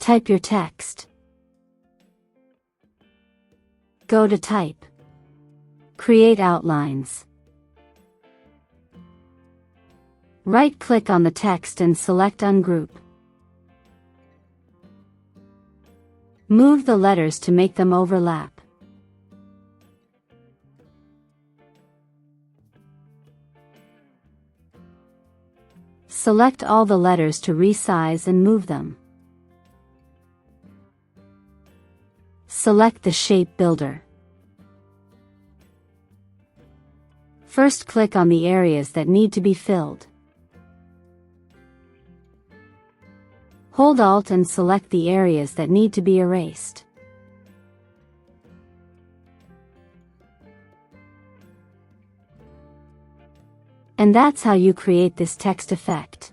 Type your text. Go to Type. Create outlines. Right-click on the text and select Ungroup. Move the letters to make them overlap. Select all the letters to resize and move them. Select the Shape Builder. First, click on the areas that need to be filled. Hold Alt and select the areas that need to be erased. And that's how you create this text effect.